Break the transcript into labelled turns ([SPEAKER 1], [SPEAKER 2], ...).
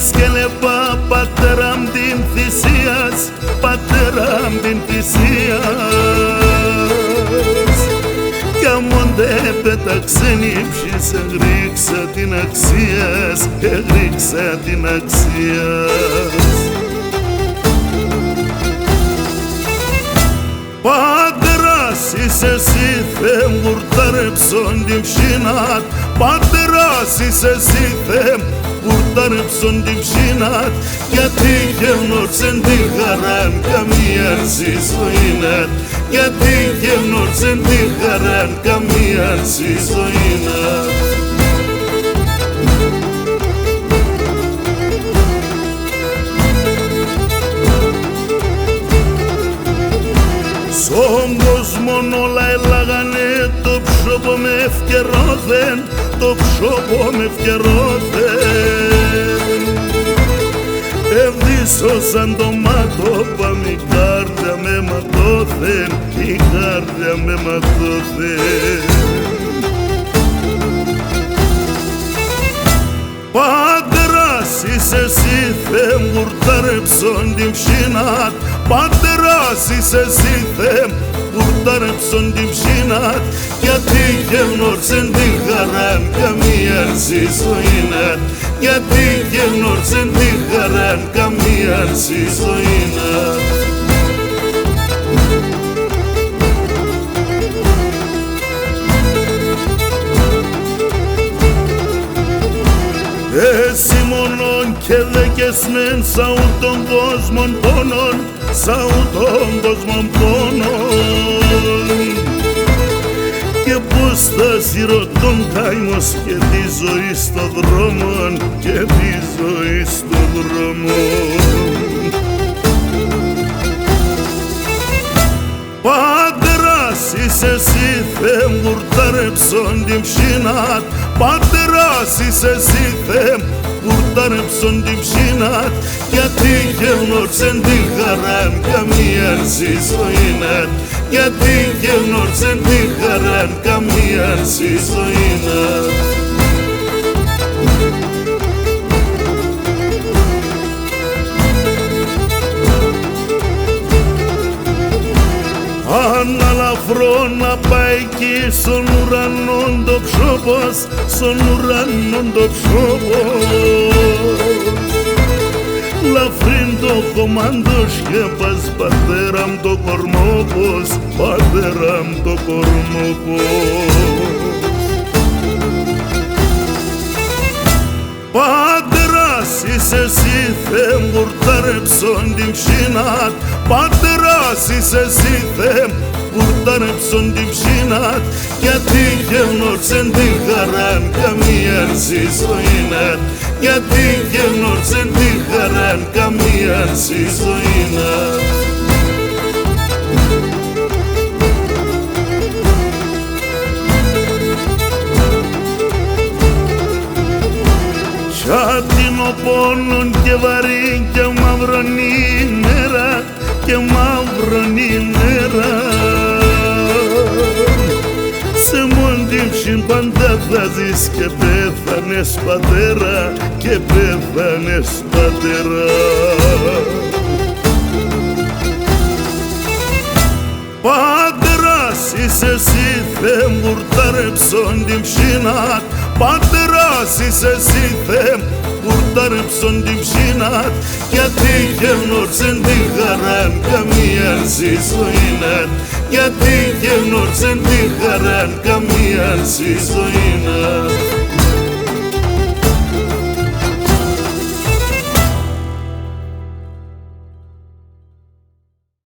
[SPEAKER 1] σκέλεπα, πατέρα μ' την θυσίας, πατέρα μ' την θυσίας. Κι αμόν δε πέταξεν ύψης, εγρίξα την αξίας, εγρίξα την αξίας. Πατέρας είσαι εσύ, Θεέ μου, γουρτάρεψον την ψήνat. Πατέρας είσαι εσύ, Θεέ μου, γουρτάρεψον την ψήνat. Γιατί γεύνορσεν τη χαράν καμία ζωήνat. Γιατί γεύνορσεν τη χαράν καμία ζωήνat. Στον κόσμον όλα έλαγανε, το ψώπο με ευκαιρώθεν, το ψώπο με ευκαιρώθεν. Ευδίσωσαν το μάτωπα, η κάρδια με ματώθεν, η κάρδια με ματώθεν. Πατέρας είσαι εσύ, Θεέ μου, γουρτάρεψον την ψήνat. Πατέρας είσαι εσύ, Θεέ μου, γουρτάρεψον την ψήνat. Γιατί γεύνορσεν τη χαράν καμία ζωήνat. Γιατί γεύνορσεν τη χαράν καμία ζωήνat. Εσύ μόνον και δεκεσμέν σαν τον κόσμον πόνον, σαν τον κόσμον πόνον. Και πως θα σιρωτών καημός και τη ζωή στο δρόμο, και τη ζωή στο δρόμο. Πατέρας είσαι εσύ, Θεέ μου, γουρτάρεψον την ψήνat. Πατέρας είσαι εσύ, Θεέ μου, γουρτάρεψον την ψήνat. Γιατί γεύνορσεν τη χαράν καμία ζωήνat. Γιατί γεύνορσεν τη χαράν καμία ζωήνat. Αναλαφρώ να πάει εκεί στον ουρανόν το ψώπος, στον ουρανόν το ψώπος. Λαφρύν το κομμάντος και πας, πατέρα μ' το κορμόπος, πατέρα μ' το κορμόπος. Πατέρας είσαι εσύ, Θεέ μου, γουρτάρεψον την ψήνat. Πατέρας είσαι εσύ, Θεέ μου, γουρτάρεψον την ψήνat. Γιατί γεύνορσεν τη χαράν καμία ζωήνat. Γιατί γεύνορσεν τη χαράν καμία ζωήνat. Σάτινο πόνον και βαρύ και μαυρονή μέρα, και μαυρονή μέρα. Σε μόντιμψιν πάντα θα ζεις και πέθανες πατέρα, και πέθανες πατέρα. Πατέρας είσαι εσύ, Θεέ μου, γουρτάρεψον την ψήνat. Πατέρας είσαι εσύ, Θεέ μου, γουρτάρεψον την ψήνat. Γιατί γεύνορσεν τη χαράν καμία ζωήνat. Γιατί γεύνορσεν τη χαράν καμία ζωήνat.